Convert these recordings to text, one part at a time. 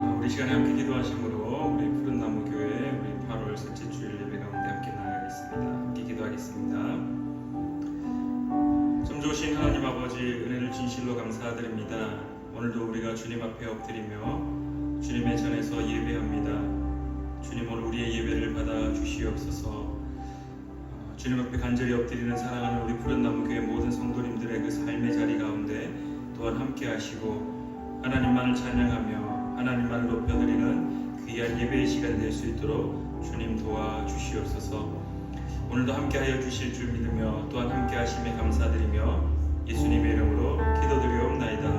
우리 시간에 함께 기도하심으로 우리 푸른나무 교회 우리 8월 셋째 주일 예배 가운데 함께 나아가겠습니다. 함께 기도하겠습니다. 참 좋으신 하나님 아버지, 은혜를 진실로 감사드립니다. 오늘도 우리가 주님 앞에 엎드리며 주님의 전에서 예배합니다. 주님, 오늘 우리의 예배를 받아 주시옵소서. 주님 앞에 간절히 엎드리는 사랑하는 우리 푸른나무 교회 모든 성도님들의 그 삶의 자리 가운데 또한 함께 하시고 하나님만을 찬양하며 하나님만을 높여드리는 귀한 예배의 시간 될 수 있도록 주님 도와주시옵소서. 오늘도 함께하여 주실 줄 믿으며 또한 함께 하심에 감사드리며 예수님의 이름으로 기도드리옵나이다.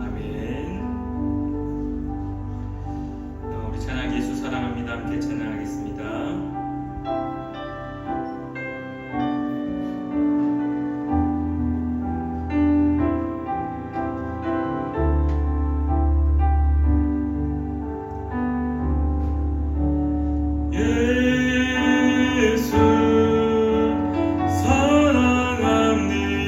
아멘. 우리 찬양 예수 사랑합니다. 함께 찬양하겠습니다. 예수 사랑합니다.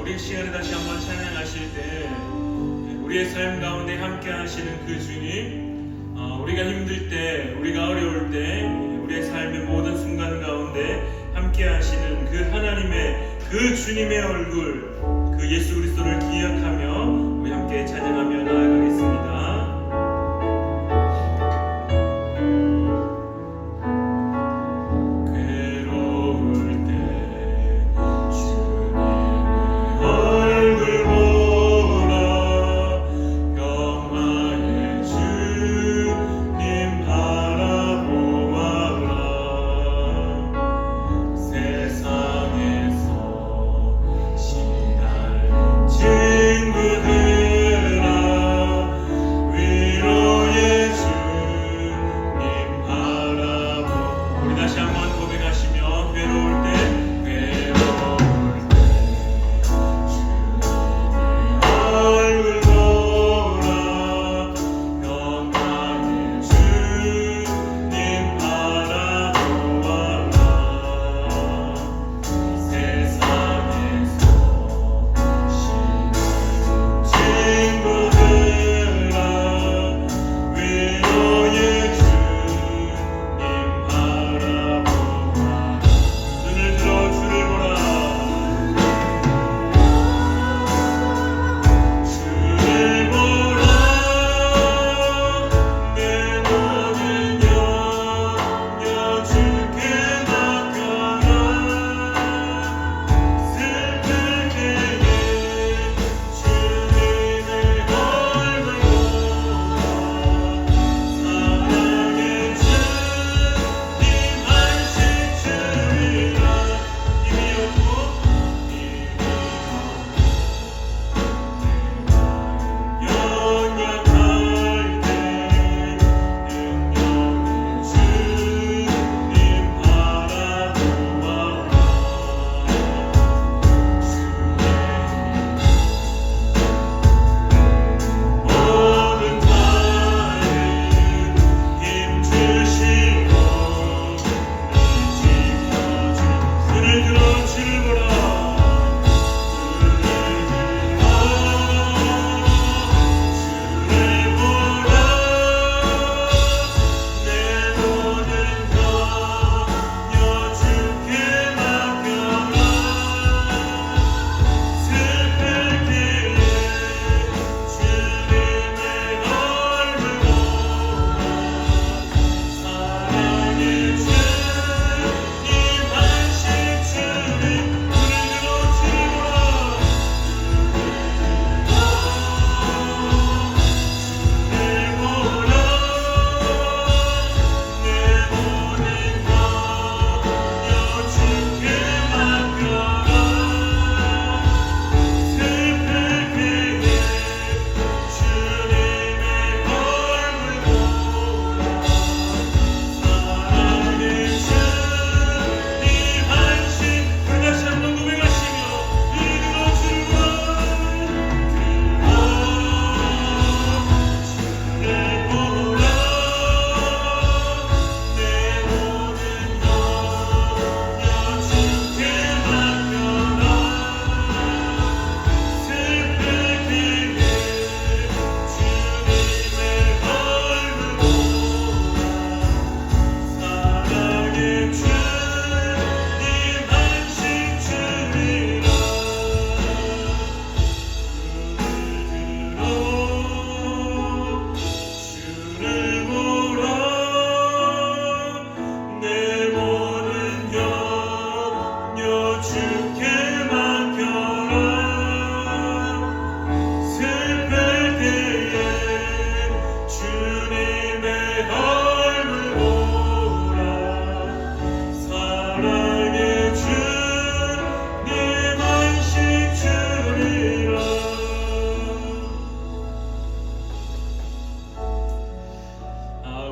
우리 시간에 다시 한번 찬양하실 때 우리의 삶 가운데 함께 하시는 그 주님, 우리가 힘들 때, 우리가 어려울 때, 우리의 삶의 모든 순간 가운데 함께 하시는 그 하나님의 그 주님의 얼굴, 그 예수 그리스도를 기억하며 우리 함께 찬양하며 나아가겠습니다.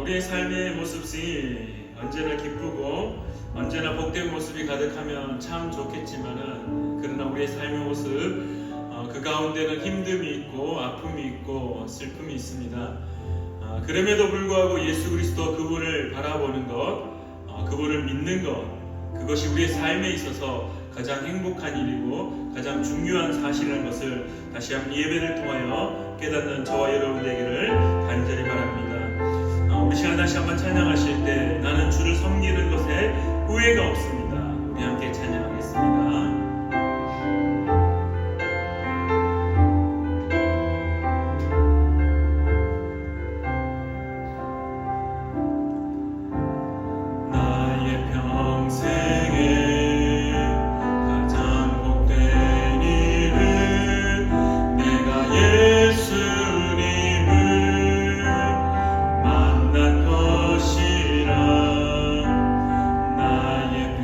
우리의 삶의 모습이 언제나 기쁘고 언제나 복된 모습이 가득하면 참 좋겠지만은, 그러나 우리의 삶의 모습 그 가운데는 힘듦이 있고 아픔이 있고 슬픔이 있습니다. 그럼에도 불구하고 예수 그리스도 그분을 바라보는 것, 그분을 믿는 것, 그것이 우리의 삶에 있어서 가장 행복한 일이고 가장 중요한 사실이라는 것을 다시 한번 예배를 통하여 깨닫는 저와 여러분 되기를 간절히 바랍니다. 우리 시간 다시 한번 찬양하실 때 나는 주를 섬기는 것에 후회가 없습니다. 우리 함께 찬양하겠습니다. 나의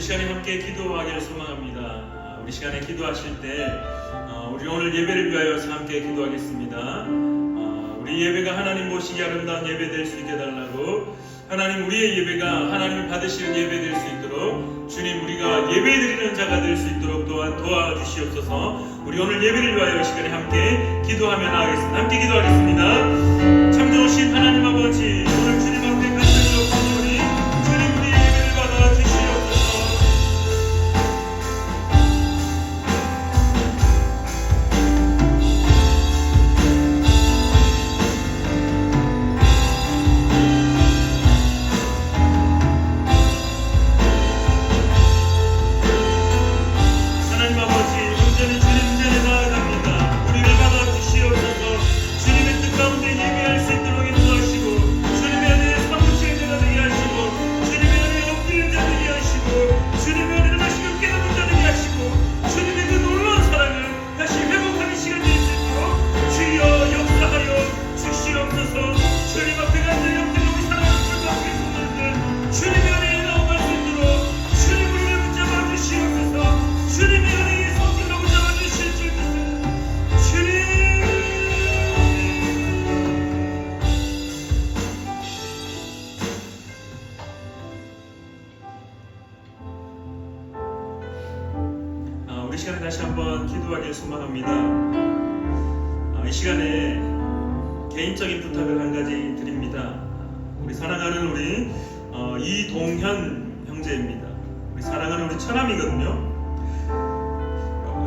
시간에 함께 기도하기를 소망합니다. 우리 시간에 기도하실 때 우리 오늘 예배를 위하여서 함께 기도하겠습니다. 우리 예배가 하나님 모시기 아름다운 예배 될 수 있게 해달라고, 하나님 우리의 예배가 하나님이 받으시는 예배 될 수 있도록 주님 우리가 예배 드리는 자가 될 수 있도록 또한 도와주시옵소서. 우리 오늘 예배를 위하여 이 시간에 함께 기도하며 나아가겠습니다. 함께 기도하겠습니다. 참 좋으신 하나님 아버지, 오늘 주님 앞에 간절히 엎드리오니 주님 우리의 예배를 받아 주시옵소서. 하나님 아버지, 온전히 주님 전에 나아갑니다. 우리를 받아 주시옵소서. 주님의 뜻 가운데 예배할 수 있도록 인도하시고, 주님의 은혜에 사무치게 되게 하시고, 주님의 은혜에 엎드리는 자 되게 하시고, 주님의 은혜를 다시금 깨닫는 자 되게 하시고, 주님의 그 놀라운 사랑을 다시 회복하는 시간이 될 수 있도록 주여 역사하여 주시옵소서. 주님 앞에 간절히 엎드려 우리 사랑하는 불과 앞에 손들들 주님의 은혜에 나아갈 수 있도록 주님 우리를 붙잡아 주시옵소서. 주님의 은혜에 손길로 붙잡아 주실 줄 믿습니다. 주님, 우리 시간에 다시 한번 기도하기를 소망합니다. 이 시간에 개인적인 부탁을 한 가지 드립니다. 우리 사랑하는 우리 이동현 형제입니다. 우리 사랑하는 우리 처남이거든요.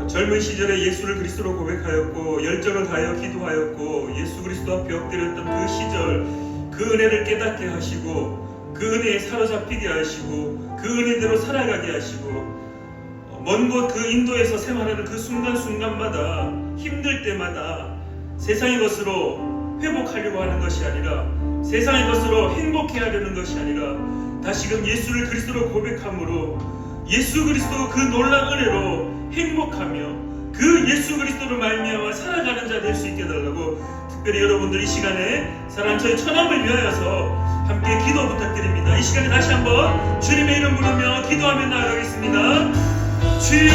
젊은 시절에 예수를 그리스도로 고백하였고 열정을 다하여 기도하였고 예수 그리스도 앞에 엎드렸던 그 시절, 그 은혜를 깨닫게 하시고 그 은혜에 사로잡히게 하시고 그 은혜대로 살아가게 하시고, 먼 곳 그 인도에서 생활하는 그 순간순간마다 힘들 때마다 세상의 것으로 회복하려고 하는 것이 아니라, 세상의 것으로 행복해 하려는 것이 아니라 다시금 예수를 그리스도로 고백함으로 예수 그리스도 그 놀라운 은혜로 행복하며 그 예수 그리스도를 말미암아 살아가는 자 될 수 있게 해달라고, 특별히 여러분들 이 시간에 사랑하는 저희 처남을 위하여서 함께 기도 부탁드립니다. 이 시간에 다시 한번 주님의 이름 부르며 기도하며 나아가겠습니다. 주여,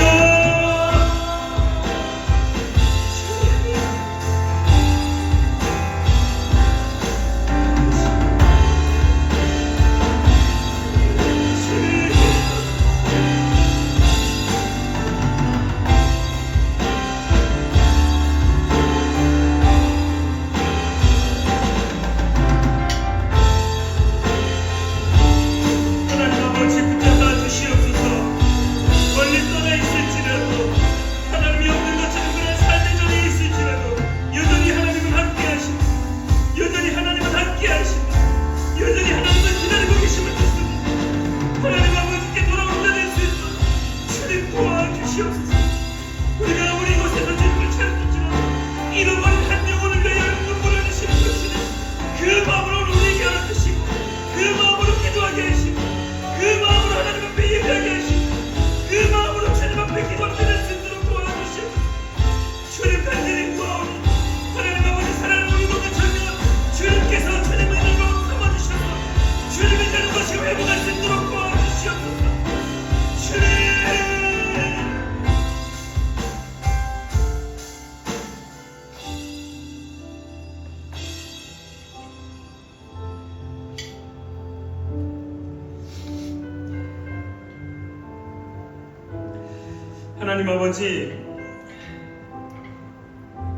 하나님 아버지,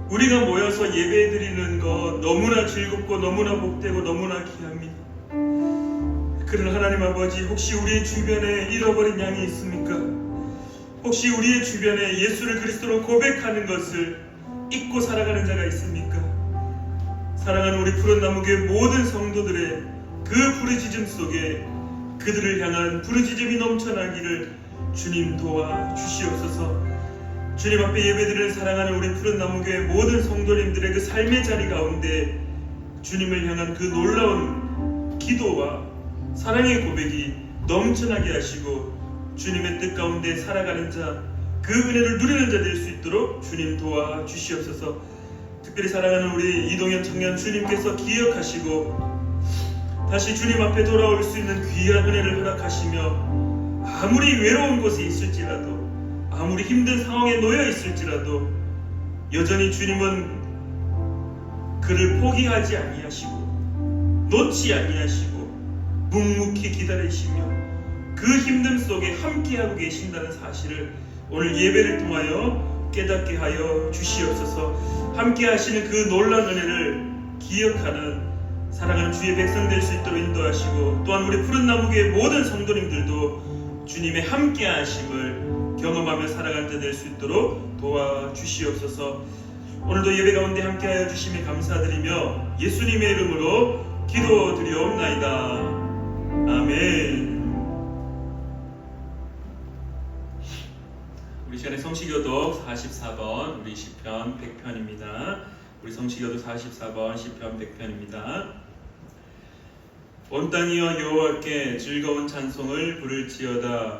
우리가 모여서 예배드리는 것 너무나 즐겁고 너무나 복되고 너무나 귀합니다. 그러나 하나님 아버지, 혹시 우리의 주변에 잃어버린 양이 있습니까? 혹시 우리의 주변에 예수를 그리스도로 고백하는 것을 잊고 살아가는 자가 있습니까? 사랑하는 우리 푸른 나무교회 모든 성도들의 그 부르짖음 속에 그들을 향한 부르짖음이 넘쳐나기를 주님 도와 주시옵소서. 주님 앞에 예배드리는 사랑하는 우리 푸른 나무교회 모든 성도님들의 그 삶의 자리 가운데 주님을 향한 그 놀라운 기도와 사랑의 고백이 넘쳐나게 하시고 주님의 뜻 가운데 살아가는 자, 그 은혜를 누리는 자 될 수 있도록 주님 도와 주시옵소서. 특별히 사랑하는 우리 이동현 청년 주님께서 기억하시고 다시 주님 앞에 돌아올 수 있는 귀한 은혜를 허락하시며 아무리 외로운 곳에 있을지라도, 아무리 힘든 상황에 놓여 있을지라도 여전히 주님은 그를 포기하지 아니하시고 놓지 아니하시고 묵묵히 기다리시며 그 힘듦 속에 함께하고 계신다는 사실을 오늘 예배를 통하여 깨닫게 하여 주시옵소서. 함께하시는 그 놀라운 은혜를 기억하는 사랑하는 주의 백성 될 수 있도록 인도하시고, 또한 우리 푸른 나무교회 모든 성도님들도 주님의 함께하심을 경험하며 살아갈 때 될 수 있도록 도와주시옵소서. 오늘도 예배 가운데 함께하여 주심에 감사드리며 예수님의 이름으로 기도드리옵나이다. 아멘. 우리 시간에 성시교독 44번 우리 시편 100편입니다. 우리 성시교독 44번 시편 100편입니다. 온 땅이여 여호와께 즐거운 찬송을 부를지어다.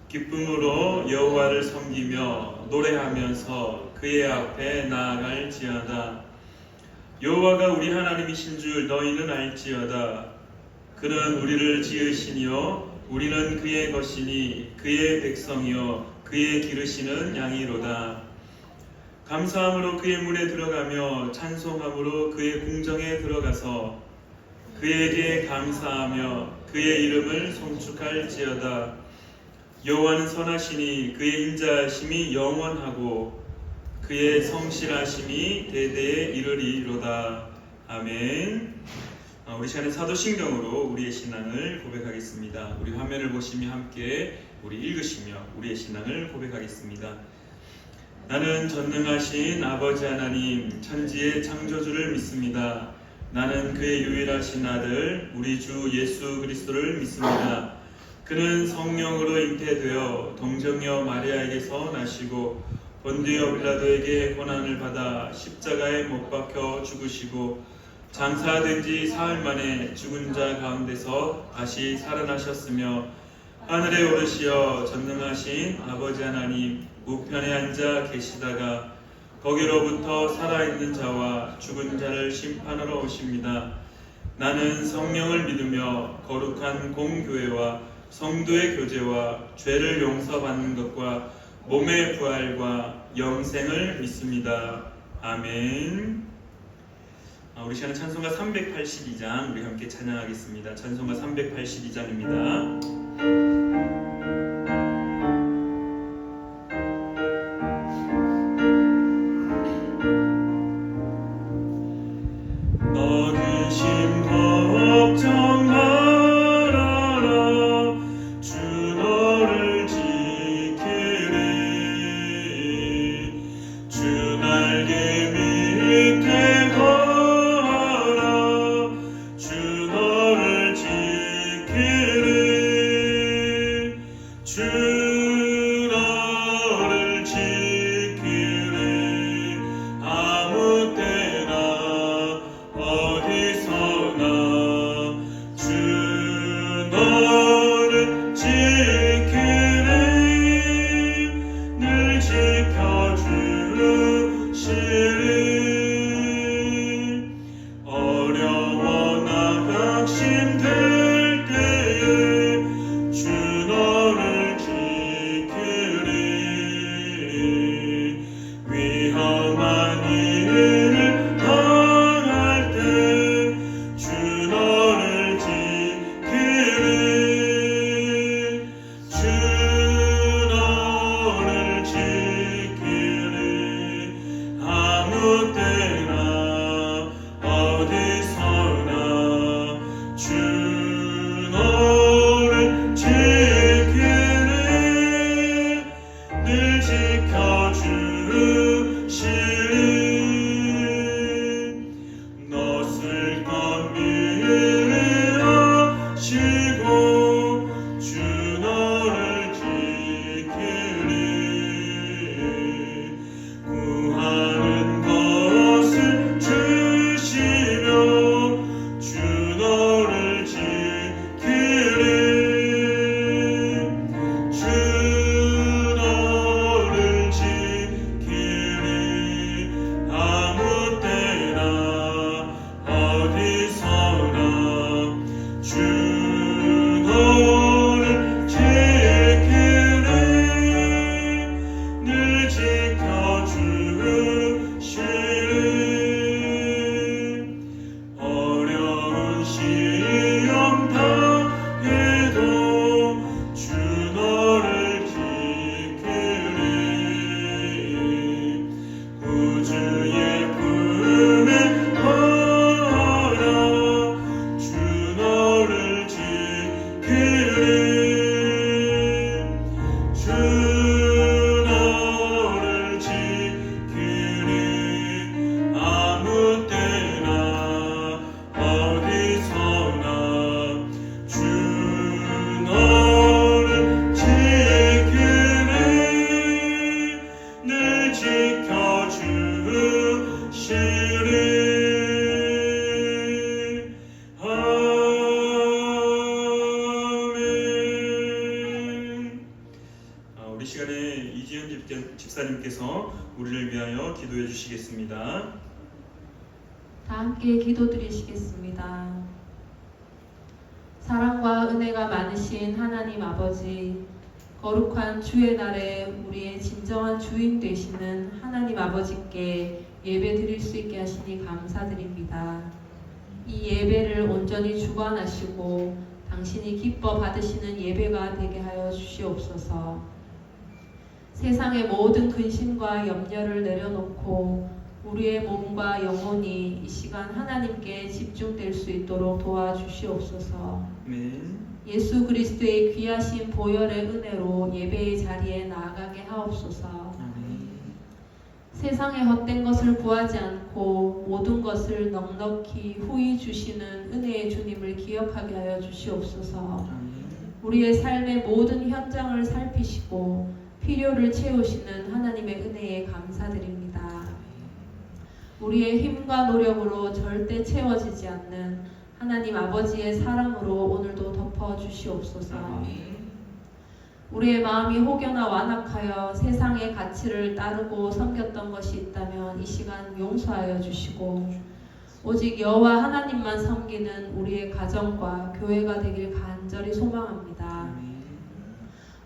기쁨으로 여호와를 섬기며 노래하면서 그의 앞에 나아갈지어다. 여호와가 우리 하나님이신 줄 너희는 알지어다. 그는 우리를 지으시니요 우리는 그의 것이니 그의 백성이요 그의 기르시는 양이로다. 감사함으로 그의 문에 들어가며 찬송함으로 그의 궁정에 들어가서 그에게 감사하며 그의 이름을 송축할지어다. 여호와는 선하시니 그의 인자하심이 영원하고 그의 성실하심이 대대에 이르리로다. 아멘. 우리 시간에 사도신경으로 우리의 신앙을 고백하겠습니다. 우리 화면을 보시며 함께 우리 읽으시며 우리의 신앙을 고백하겠습니다. 나는 전능하신 아버지 하나님 천지의 창조주를 믿습니다. 나는 그의 유일하신 아들 우리 주 예수 그리스도를 믿습니다. 그는 성령으로 잉태되어 동정녀 마리아에게서 나시고 본디오 빌라도에게 고난을 받아 십자가에 못 박혀 죽으시고 장사된 지 사흘 만에 죽은 자 가운데서 다시 살아나셨으며 하늘에 오르시어 전능하신 아버지 하나님 우편에 앉아 계시다가 거기로부터 살아있는 자와 죽은 자를 심판하러 오십니다. 나는 성령을 믿으며 거룩한 공교회와 성도의 교제와 죄를 용서받는 것과 몸의 부활과 영생을 믿습니다. 아멘. 우리 시간은 찬송가 382장 우리 함께 찬양하겠습니다. 찬송가 382장입니다. 주 너를 집사님께서 우리를 위하여 기도해 주시겠습니다. 다 함께 기도드리시겠습니다. 사랑과 은혜가 많으신 하나님 아버지, 거룩한 주의 날에 우리의 진정한 주인 되시는 하나님 아버지께 예배 드릴 수 있게 하시니 감사드립니다. 이 예배를 온전히 주관하시고 당신이 기뻐 받으시는 예배가 되게 하여 주시옵소서. 세상의 모든 근심과 염려를 내려놓고 우리의 몸과 영혼이 이 시간 하나님께 집중될 수 있도록 도와주시옵소서. 예수 그리스도의 귀하신 보혈의 은혜로 예배의 자리에 나아가게 하옵소서. 세상의 헛된 것을 구하지 않고 모든 것을 넉넉히 후히 주시는 은혜의 주님을 기억하게 하여 주시옵소서. 우리의 삶의 모든 현장을 살피시고 필요를 채우시는 하나님의 은혜에 감사드립니다. 우리의 힘과 노력으로 절대 채워지지 않는 하나님 아버지의 사랑으로 오늘도 덮어주시옵소서. 우리의 마음이 혹여나 완악하여 세상의 가치를 따르고 섬겼던 것이 있다면 이 시간 용서하여 주시고 오직 여호와 하나님만 섬기는 우리의 가정과 교회가 되길 간절히 소망합니다.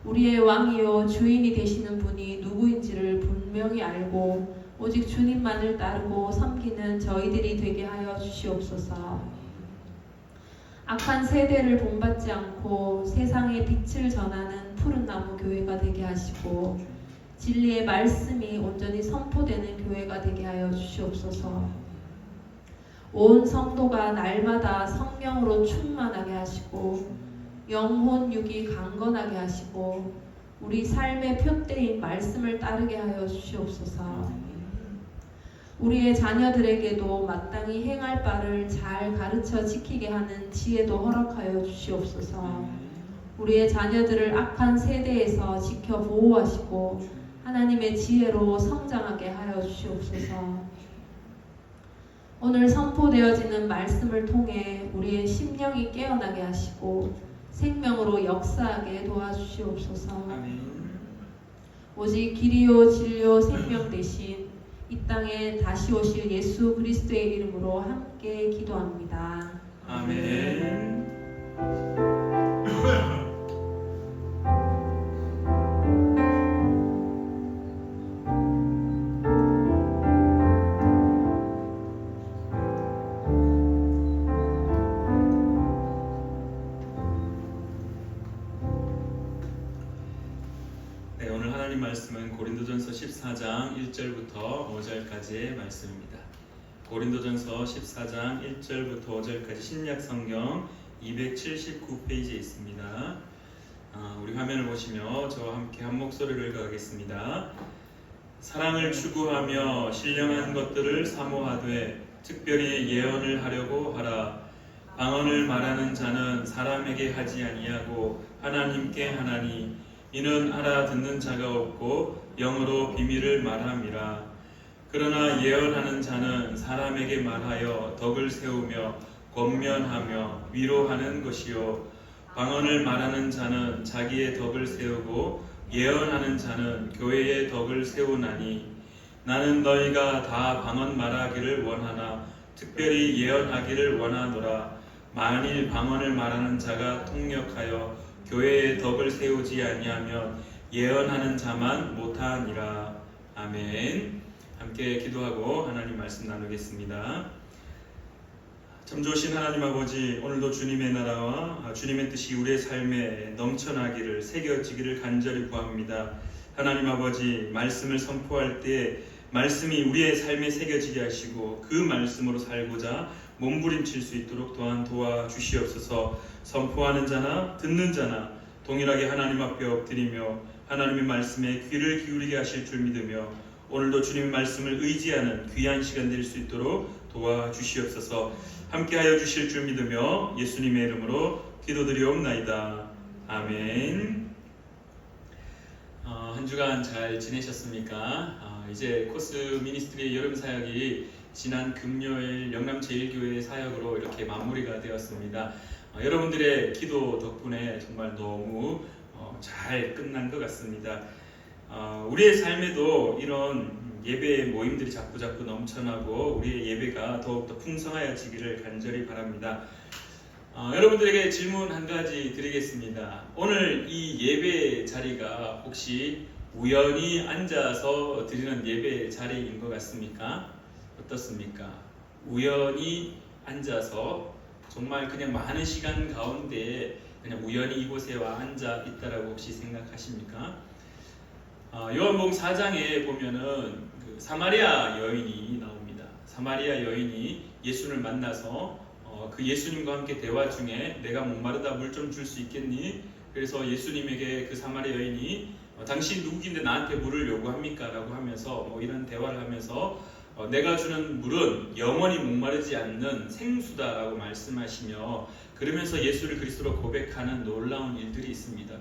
우리의 왕이요 주인이 되시는 분이 누구인지를 분명히 알고 오직 주님만을 따르고 섬기는 저희들이 되게 하여 주시옵소서. 악한 세대를 본받지 않고 세상의 빛을 전하는 푸른 나무 교회가 되게 하시고 진리의 말씀이 온전히 선포되는 교회가 되게 하여 주시옵소서. 온 성도가 날마다 성령으로 충만하게 하시고 영혼 육이 강건하게 하시고 우리 삶의 표대인 말씀을 따르게 하여 주시옵소서. 우리의 자녀들에게도 마땅히 행할 바를 잘 가르쳐 지키게 하는 지혜도 허락하여 주시옵소서. 우리의 자녀들을 악한 세대에서 지켜 보호하시고 하나님의 지혜로 성장하게 하여 주시옵소서. 오늘 선포되어지는 말씀을 통해 우리의 심령이 깨어나게 하시고 생명으로 역사하게 도와주시옵소서. 오직 길이요 진리요 생명 되신 이 땅에 다시 오실 예수 그리스도의 이름으로 함께 기도합니다. 아멘. 네, 오늘 하나님 말씀은 고린도전서 14장 1절부터 5절까지의 말씀입니다. 고린도전서 14장 1절부터 5절까지 신약성경 279페이지에 있습니다. 우리 화면을 보시며 저와 함께 한 목소리를 가하겠습니다. 사랑을 추구하며 신령한 것들을 사모하되 특별히 예언을 하려고 하라. 방언을 말하는 자는 사람에게 하지 아니하고 하나님께 하나니 이는 알아듣는 자가 없고 영으로 비밀을 말함이라. 그러나 예언하는 자는 사람에게 말하여 덕을 세우며 권면하며 위로하는 것이요 방언을 말하는 자는 자기의 덕을 세우고 예언하는 자는 교회의 덕을 세우나니 나는 너희가 다 방언 말하기를 원하나 특별히 예언하기를 원하노라. 만일 방언을 말하는 자가 통역하여 교회의 덕을 세우지 아니하면 예언하는 자만 못하니라. 아멘. 함께 기도하고 하나님 말씀 나누겠습니다. 참 좋으신 하나님 아버지, 오늘도 주님의 나라와 주님의 뜻이 우리의 삶에 넘쳐나기를 새겨지기를 간절히 구합니다. 하나님 아버지, 말씀을 선포할 때 말씀이 우리의 삶에 새겨지게 하시고 그 말씀으로 살고자 몸부림칠 수 있도록 또한 도와주시옵소서. 선포하는 자나 듣는 자나 동일하게 하나님 앞에 엎드리며 하나님의 말씀에 귀를 기울이게 하실 줄 믿으며 오늘도 주님의 말씀을 의지하는 귀한 시간 될 수 있도록 도와주시옵소서. 함께하여 주실 줄 믿으며 예수님의 이름으로 기도드리옵나이다. 아멘. 한 주간 잘 지내셨습니까? 이제 코스 미니스트리 여름 사역이 지난 금요일 영남제일교회 사역으로 이렇게 마무리가 되었습니다. 여러분들의 기도 덕분에 정말 너무 잘 끝난 것 같습니다. 우리의 삶에도 이런 예배의 모임들이 자꾸 넘쳐나고 우리의 예배가 더욱더 풍성하여지기를 간절히 바랍니다. 여러분들에게 질문 한 가지 드리겠습니다. 오늘 이 예배 자리가 혹시 우연히 앉아서 드리는 예배 자리인 것 같습니까? 어떻습니까? 우연히 앉아서 정말 그냥 많은 시간 가운데 그냥 우연히 이곳에 와 앉아 있다라고 혹시 생각하십니까? 요한복음 4장에 보면은 그 사마리아 여인이 나옵니다. 사마리아 여인이 예수를 만나서 그 예수님과 함께 대화 중에 내가 목마르다 물 좀 줄 수 있겠니? 그래서 예수님에게 그 사마리아 여인이 당신 누구긴데 나한테 물을 요구합니까? 라고 하면서 이런 대화를 하면서 내가 주는 물은 영원히 목마르지 않는 생수다라고 말씀하시며 그러면서 예수를 그리스도로 고백하는 놀라운 일들이 있습니다.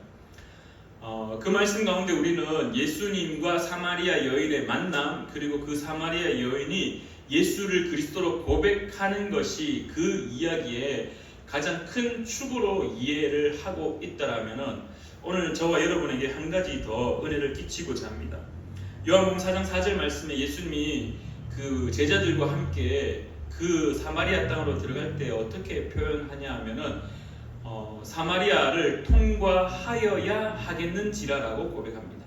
그 말씀 가운데 우리는 예수님과 사마리아 여인의 만남, 그리고 그 사마리아 여인이 예수를 그리스도로 고백하는 것이 그 이야기의 가장 큰 축으로 이해를 하고 있다라면은 오늘 저와 여러분에게 한 가지 더 은혜를 끼치고자 합니다. 요한복음 4장 4절 말씀에 예수님이 그 제자들과 함께 그 사마리아 땅으로 들어갈 때 어떻게 표현하냐 하면은 사마리아를 통과하여야 하겠는지라라고 고백합니다.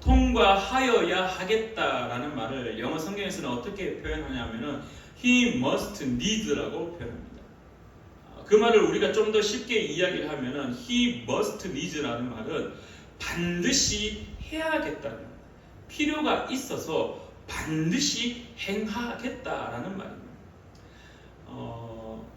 통과하여야 하겠다라는 말을 영어 성경에서는 어떻게 표현하냐면은 he must need라고 표현합니다. 그 말을 우리가 좀 더 쉽게 이야기를 하면은 he must need라는 말은 반드시 해야겠다는 말입니다. 필요가 있어서 반드시 행하겠다라는 말입니다.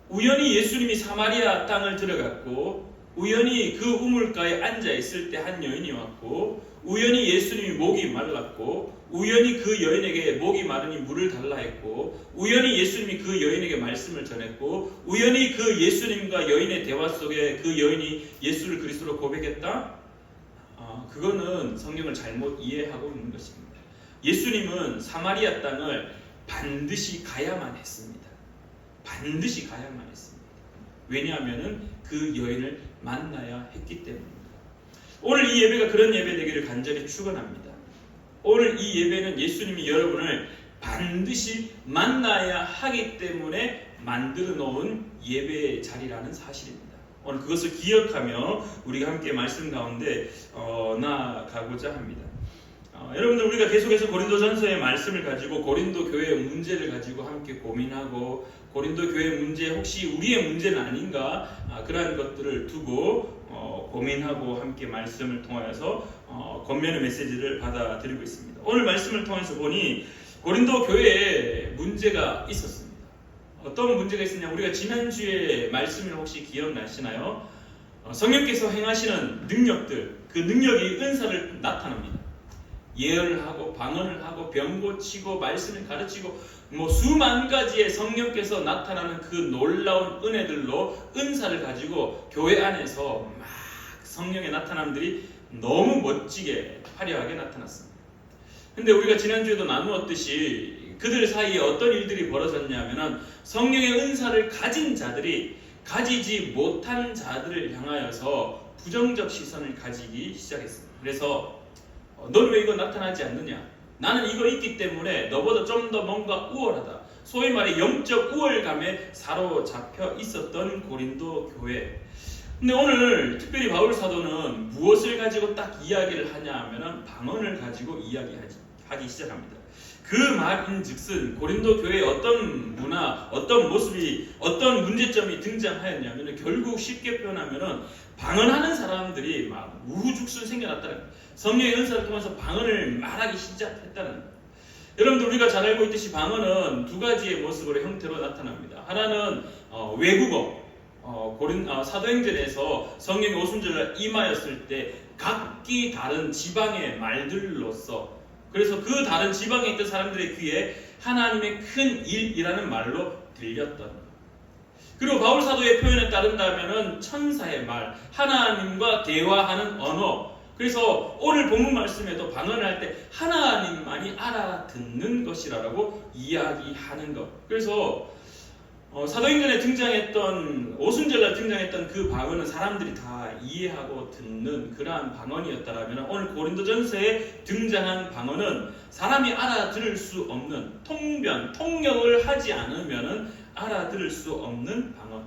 우연히 예수님이 사마리아 땅을 들어갔고 우연히 그 우물가에 앉아 있을 때 한 여인이 왔고 우연히 예수님이 목이 말랐고 우연히 그 여인에게 목이 마르니 물을 달라 했고 우연히 예수님이 그 여인에게 말씀을 전했고 우연히 그 예수님과 여인의 대화 속에 그 여인이 예수를 그리스도로 고백했다? 그거는 성경을 잘못 이해하고 있는 것입니다. 예수님은 사마리아 땅을 반드시 가야만 했습니다. 반드시 가야만 했습니다. 왜냐하면 그 여인을 만나야 했기 때문입니다. 오늘 이 예배가 그런 예배 되기를 간절히 축원합니다. 오늘 이 예배는 예수님이 여러분을 반드시 만나야 하기 때문에 만들어 놓은 예배의 자리라는 사실입니다. 오늘 그것을 기억하며 우리가 함께 말씀 가운데 나아가고자 합니다. 여러분들 우리가 계속해서 고린도전서의 말씀을 가지고 고린도 교회의 문제를 가지고 함께 고민하고 고린도 교회 문제 혹시 우리의 문제는 아닌가 그러한 것들을 두고 고민하고 함께 말씀을 통하여서 권면의 메시지를 받아들이고 있습니다. 오늘 말씀을 통해서 보니 고린도 교회에 문제가 있었습니다. 어떤 문제가 있었냐? 우리가 지난주에 말씀을 혹시 기억나시나요? 성령께서 행하시는 능력들, 그 능력이 은사를 나타납니다. 예언을 하고 방언을 하고 병 고치고 말씀을 가르치고 수만 가지의 성령께서 나타나는 그 놀라운 은혜들로 은사를 가지고 교회 안에서 막 성령의 나타남들이 너무 멋지게 화려하게 나타났습니다. 근데 우리가 지난주에도 나누었듯이 그들 사이에 어떤 일들이 벌어졌냐면은 성령의 은사를 가진 자들이 가지지 못한 자들을 향하여서 부정적 시선을 가지기 시작했습니다. 그래서 넌 왜 이거 나타나지 않느냐? 나는 이거 있기 때문에 너보다 좀 더 뭔가 우월하다. 소위 말해 영적 우월감에 사로잡혀 있었던 고린도 교회. 근데 오늘 특별히 바울 사도는 무엇을 가지고 딱 이야기를 하냐 하면은 방언을 가지고 이야기하기 시작합니다. 그 말인즉슨 고린도 교회에 어떤 문화, 어떤 모습이, 어떤 문제점이 등장하였냐면은 결국 쉽게 표현하면은 방언하는 사람들이 막 우후죽순 생겨났다는 거예요. 성령의 은사를 통해서 방언을 말하기 시작했다는 거예요. 여러분들 우리가 잘 알고 있듯이 방언은 두 가지의 모습으로 형태로 나타납니다. 하나는 외국어, 사도행전에서 성령의 오순절날 임하였을 때 각기 다른 지방의 말들로서 그래서 그 다른 지방에 있던 사람들의 귀에 하나님의 큰 일이라는 말로 들렸던 그리고 바울 사도의 표현에 따른다면 천사의 말, 하나님과 대화하는 언어 그래서 오늘 본문 말씀에도 방언을 할 때 하나님만이 알아듣는 것이라고 이야기하는 것 그래서 사도행전에 등장했던 오순절날 등장했던 그 방언은 사람들이 다 이해하고 듣는 그러한 방언이었다라면 오늘 고린도전서에 등장한 방언은 사람이 알아들을 수 없는 통역을 하지 않으면 알아들을 수 없는 방언.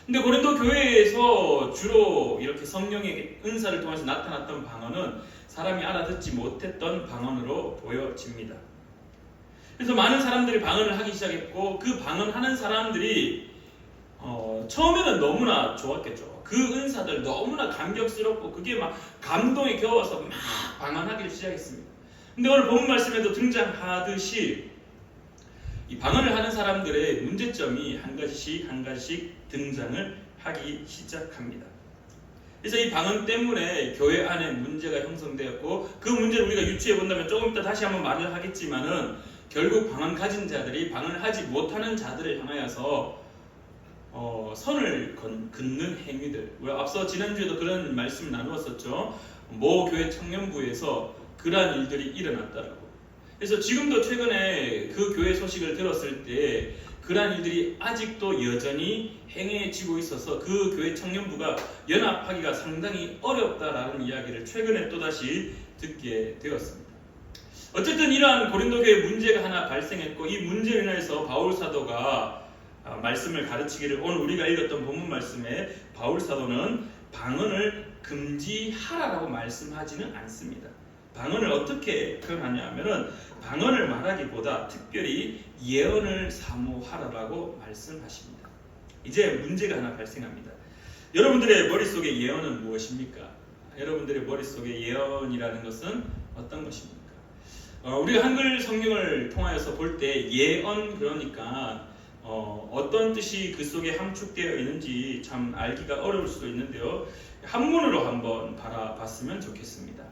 근데 고린도 교회에서 주로 이렇게 성령의 은사를 통해서 나타났던 방언은 사람이 알아듣지 못했던 방언으로 보여집니다. 그래서 많은 사람들이 방언을 하기 시작했고 그 방언하는 사람들이 처음에는 너무나 좋았겠죠. 그 은사들 너무나 감격스럽고 그게 막 감동에 겨워서 막 방언하기 시작했습니다. 근데 오늘 본문 말씀에도 등장하듯이 이 방언을 하는 사람들의 문제점이 한 가지씩 등장을 하기 시작합니다. 그래서 이 방언 때문에 교회 안에 문제가 형성되었고 그 문제를 우리가 유추해 본다면 조금 이따 다시 한번 말을 하겠지만은 결국 방언 가진 자들이 방언을 하지 못하는 자들을 향하여서 선을 긋는 행위들. 우리가 앞서 지난주에도 그런 말씀 나누었었죠. 모 교회 청년부에서 그러한 일들이 일어났다라고. 그래서 지금도 최근에 그 교회 소식을 들었을 때 그러한 일들이 아직도 여전히 행해지고 있어서 그 교회 청년부가 연합하기가 상당히 어렵다라는 이야기를 최근에 또다시 듣게 되었습니다. 어쨌든 이러한 고린도 교회 문제가 하나 발생했고 이 문제로 인해서 바울 사도가 말씀을 가르치기를 오늘 우리가 읽었던 본문 말씀에 바울 사도는 방언을 금지하라라고 말씀하지는 않습니다. 방언을 어떻게 표현하냐 하면은 방언을 말하기보다 특별히 예언을 사모하라라고 말씀하십니다. 이제 문제가 하나 발생합니다. 여러분들의 머릿속에 예언은 무엇입니까? 여러분들의 머릿속에 예언이라는 것은 어떤 것입니까? 우리가 한글 성경을 통하여서 볼 때 예언 그러니까 어떤 뜻이 그 속에 함축되어 있는지 참 알기가 어려울 수도 있는데요. 한문으로 한번 바라봤으면 좋겠습니다.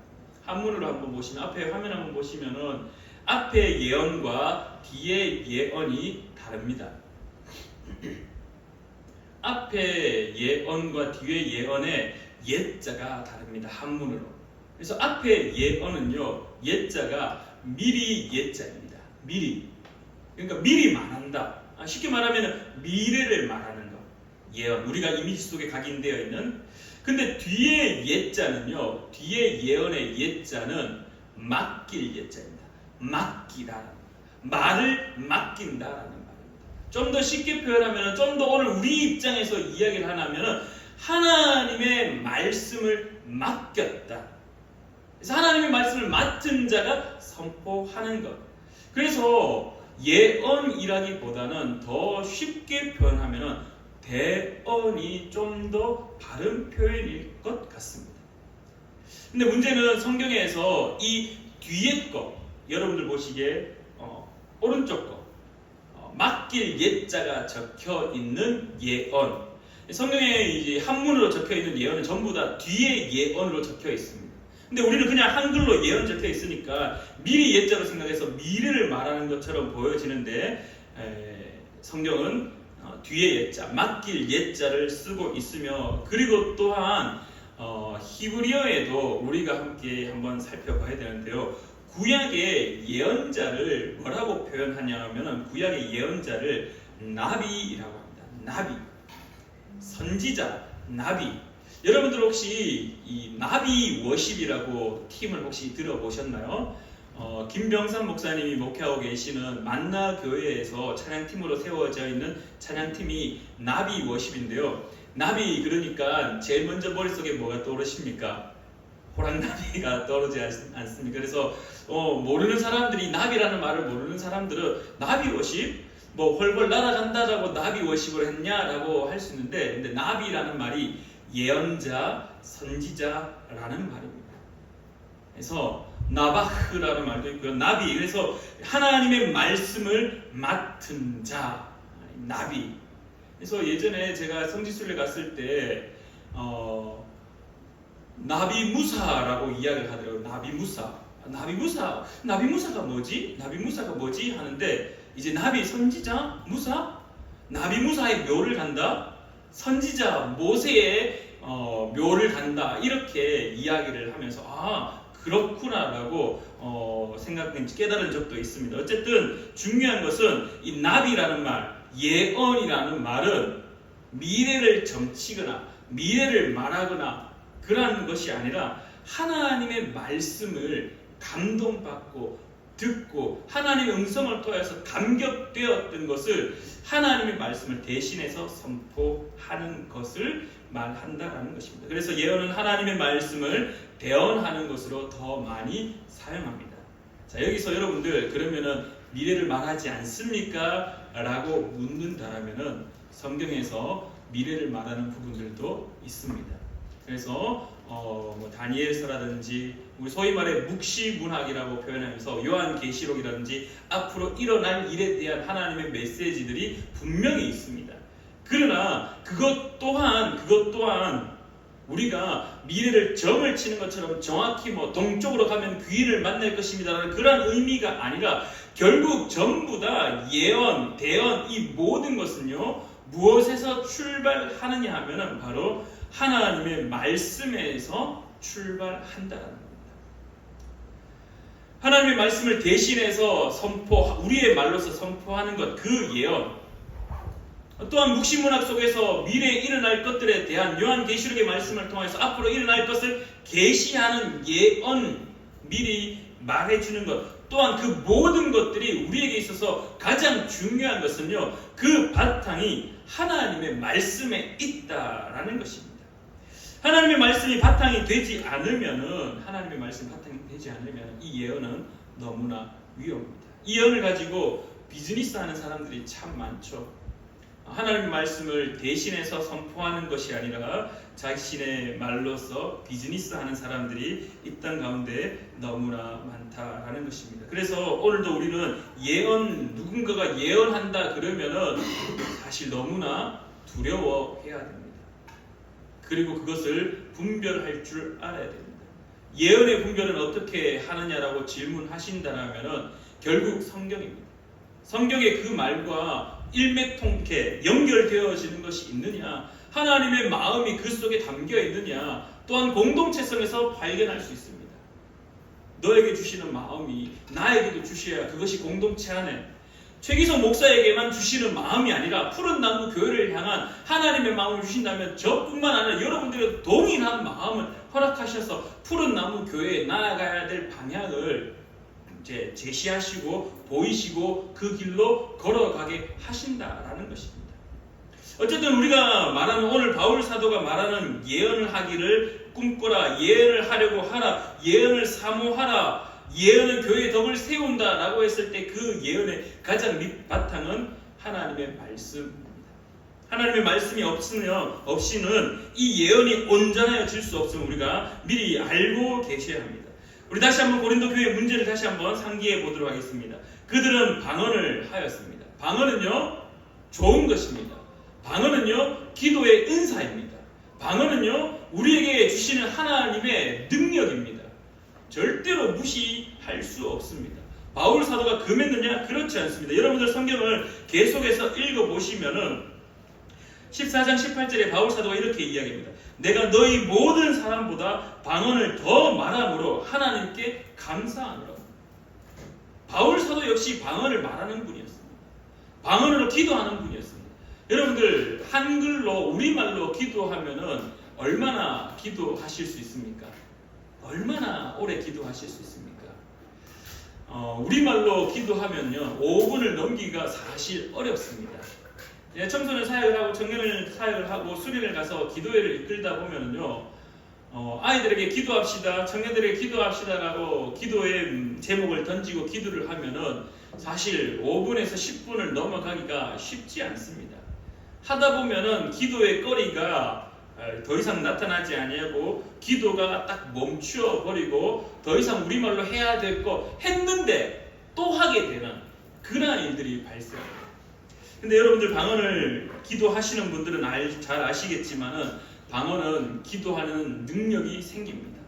한문으로 한번 보시면 앞에 화면 한번 보시면은 앞에 예언과 뒤에 예언이 다릅니다. 앞에 예언과 뒤에 예언의 예자가 다릅니다. 한문으로. 그래서 앞에 예언은요 예자가 미리 예자입니다. 미리. 그러니까 미리 말한다. 쉽게 말하면 미래를 말하는 것. 예언. 우리가 이미지 속에 각인되어 있는. 근데 뒤에 예자는요. 뒤에 예언의 예자는 맡길 예자입니다. 맡기다. 말을 맡긴다라는 말입니다. 좀 더 쉽게 표현하면 좀 더 오늘 우리 입장에서 이야기를 하면 하나님의 말씀을 맡겼다. 그래서 하나님의 말씀을 맡은 자가 선포하는 것. 그래서 예언이라기보다는 더 쉽게 표현하면 대언이 좀 더 바른 표현일 것 같습니다. 근데 문제는 성경에서 이 뒤에 거, 여러분들 보시기에 오른쪽 거, 맡길 예자가 적혀 있는 예언. 성경에 이제 한문으로 적혀 있는 예언은 전부 다 뒤에 예언으로 적혀 있습니다. 근데 우리는 그냥 한글로 예언 적혀 있으니까 미리 예자로 생각해서 미래를 말하는 것처럼 보여지는데 성경은 뒤에 예자, 맡길 예자를 쓰고 있으며 그리고 또한 히브리어에도 우리가 함께 한번 살펴봐야 되는데요. 구약의 예언자를 뭐라고 표현하냐 하면 구약의 예언자를 나비라고 합니다. 나비, 선지자, 나비. 여러분들 혹시 이 나비 워십이라고 팀을 혹시 들어보셨나요? 김병삼 목사님이 목회하고 계시는 만나 교회에서 찬양팀으로 세워져 있는 찬양팀이 나비 워십인데요. 나비 그러니까 제일 먼저 머릿속에 뭐가 떠오르십니까? 호랑나비가 떠오르지 않습니까? 그래서 모르는 사람들이 나비라는 말을 모르는 사람들은 나비 워십 뭐 헐벌 날아간다라고 나비 워십을 했냐라고 할 수 있는데 근데 나비라는 말이 예언자, 선지자라는 말입니다. 그래서 나바흐라는 말도 있고요. 나비, 그래서 하나님의 말씀을 맡은 자, 나비. 그래서 예전에 제가 성지순례 갔을 때 나비무사라고 이야기를 하더라고요. 나비무사가 뭐지? 나비무사가 뭐지? 하는데 이제 나비 선지자? 무사? 나비무사의 묘를 간다? 선지자 모세의 묘를 간다 이렇게 이야기를 하면서 그렇구나라고 깨달은 적도 있습니다. 어쨌든 중요한 것은 이 나비라는 말, 예언이라는 말은 미래를 점치거나 미래를 말하거나 그러한 것이 아니라 하나님의 말씀을 감동받고 듣고 하나님의 음성을 통해서 감격되었던 것을 하나님의 말씀을 대신해서 선포하는 것을 말한다라는 것입니다. 그래서 예언은 하나님의 말씀을 대언하는 것으로 더 많이 사용합니다. 자, 여기서 여러분들 그러면은 미래를 말하지 않습니까? 라고 묻는다라면은 성경에서 미래를 말하는 부분들도 있습니다. 그래서 다니엘서라든지 우리 소위 말해 묵시문학이라고 표현하면서 요한계시록이라든지 앞으로 일어날 일에 대한 하나님의 메시지들이 분명히 있습니다. 그러나 그것 또한 우리가 미래를 점을 치는 것처럼 정확히 동쪽으로 가면 귀인을 만날 것입니다라는 그런 의미가 아니라 결국 전부 다 예언, 대언 이 모든 것은요 무엇에서 출발하느냐 하면은 바로 하나님의 말씀에서 출발한다는 겁니다. 하나님의 말씀을 대신해서 우리의 말로서 선포하는 것, 그 예언. 또한 묵시문학 속에서 미래에 일어날 것들에 대한 요한계시록의 말씀을 통해서 앞으로 일어날 것을 계시하는 예언, 미리 말해주는 것. 또한 그 모든 것들이 우리에게 있어서 가장 중요한 것은요, 그 바탕이 하나님의 말씀에 있다라는 것입니다. 하나님의 말씀이 바탕이 되지 않으면은 이 예언은 너무나 위험합니다. 이 예언을 가지고 비즈니스 하는 사람들이 참 많죠. 하나님의 말씀을 대신해서 선포하는 것이 아니라 자신의 말로서 비즈니스 하는 사람들이 이 땅 가운데 너무나 많다라는 것입니다. 그래서 오늘도 우리는 누군가가 예언한다 그러면은 사실 너무나 두려워해야 됩니다. 그리고 그것을 분별할 줄 알아야 됩니다. 예언의 분별은 어떻게 하느냐라고 질문하신다면 결국 성경입니다. 성경의 그 말과 일맥통케 연결되어지는 것이 있느냐, 하나님의 마음이 그 속에 담겨 있느냐, 또한 공동체성에서 발견할 수 있습니다. 너에게 주시는 마음이 나에게도 주셔야 그것이 공동체 안에, 최기성 목사에게만 주시는 마음이 아니라 푸른 나무 교회를 향한 하나님의 마음을 주신다면 저뿐만 아니라 여러분들의 동일한 마음을 허락하셔서 푸른 나무 교회에 나아가야 될 방향을 제시하시고 보이시고 그 길로 걸어가게 하신다라는 것입니다. 어쨌든 우리가 말하는 오늘 바울 사도가 말하는 예언을 하기를 꿈꿔라, 예언을 하려고 하라, 예언을 사모하라, 예언은 교회의 덕을 세운다라고 했을 때 그 예언의 가장 밑바탕은 하나님의 말씀입니다. 하나님의 말씀이 없이는 이 예언이 온전해질 수 없음을 우리가 미리 알고 계셔야 합니다. 우리 다시 한번 고린도 교회의 문제를 다시 한번 상기해 보도록 하겠습니다. 그들은 방언을 하였습니다. 방언은요 좋은 것입니다. 방언은요 기도의 은사입니다. 방언은요 우리에게 주시는 하나님의 능력입니다. 절대로 무시할 수 없습니다. 바울 사도가 금했느냐? 그렇지 않습니다. 여러분들 성경을 계속해서 읽어보시면은 14장 18절에 바울 사도가 이렇게 이야기합니다. 내가 너희 모든 사람보다 방언을 더 말함으로 하나님께 감사하노라. 바울 사도 역시 방언을 말하는 분이었습니다. 방언으로 기도하는 분이었습니다. 여러분들 한글로 우리말로 기도하면은 얼마나 기도하실 수 있습니까? 얼마나 오래 기도하실 수 있습니까? 우리말로 기도하면요 5분을 넘기기가 사실 어렵습니다. 청소년 사역을 하고 청년을 사역을 하고 수련을 가서 기도회를 이끌다 보면은요 아이들에게 기도합시다, 청년들에게 기도합시다라고 기도의 제목을 던지고 기도를 하면은 사실 5분에서 10분을 넘어가기가 쉽지 않습니다. 하다 보면은 기도의 거리가 더 이상 나타나지 아니하고 기도가 딱 멈추어 버리고 더 이상 우리말로 해야 될 거 했는데 또 하게 되는 그러한 일들이 발생합니다. 근데 여러분들 방언을 기도하시는 분들은 잘 아시겠지만은 방언은 기도하는 능력이 생깁니다.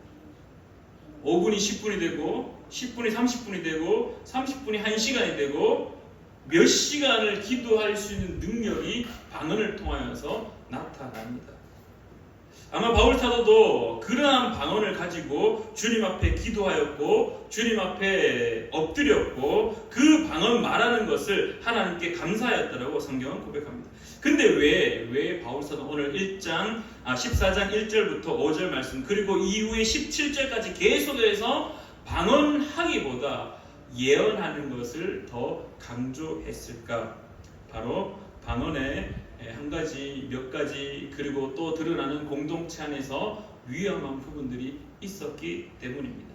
5분이 10분이 되고 10분이 30분이 되고 30분이 1시간이 되고 몇 시간을 기도할 수 있는 능력이 방언을 통하여서 나타납니다. 아마 바울 사도도 그러한 방언을 가지고 주님 앞에 기도하였고 주님 앞에 엎드렸고 그 방언 말하는 것을 하나님께 감사하였다라고 성경은 고백합니다. 근데 왜 바울 사도 오늘 14장 1절부터 5절 말씀 그리고 이후에 17절까지 계속해서 방언하기보다 예언하는 것을 더 강조했을까? 바로 방언의 몇 가지 그리고 또 드러나는 공동체 안에서 위험한 부분들이 있었기 때문입니다.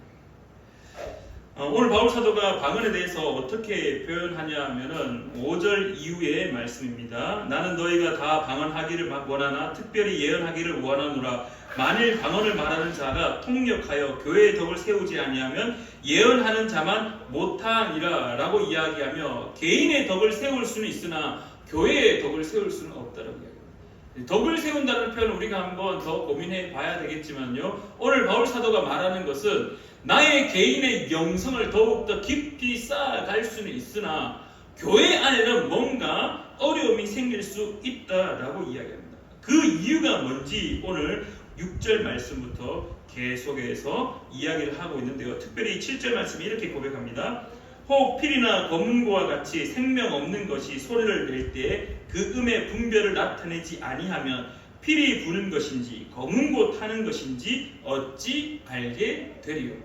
오늘 바울 사도가 방언에 대해서 어떻게 표현하냐 하면은 5절 이후의 말씀입니다. 나는 너희가 다 방언하기를 원하나 특별히 예언하기를 원하노라. 만일 방언을 말하는 자가 통역하여 교회의 덕을 세우지 아니하면 예언하는 자만 못하니라 라고 이야기하며 개인의 덕을 세울 수는 있으나 교회의 덕을 세울 수는 없다라고 이야기합니다. 덕을 세운다는 표현을 우리가 한번 더 고민해 봐야 되겠지만요. 오늘 바울 사도가 말하는 것은 나의 개인의 영성을 더욱더 깊이 쌓아갈 수는 있으나 교회 안에는 뭔가 어려움이 생길 수 있다라고 이야기합니다. 그 이유가 뭔지 오늘 6절 말씀부터 계속해서 이야기를 하고 있는데요. 특별히 7절 말씀이 이렇게 고백합니다. 혹 필이나 검은고와 같이 생명 없는 것이 소리를 낼 때 그 음의 분별을 나타내지 아니하면 필이 부는 것인지 검은고 타는 것인지 어찌 알게 되리요.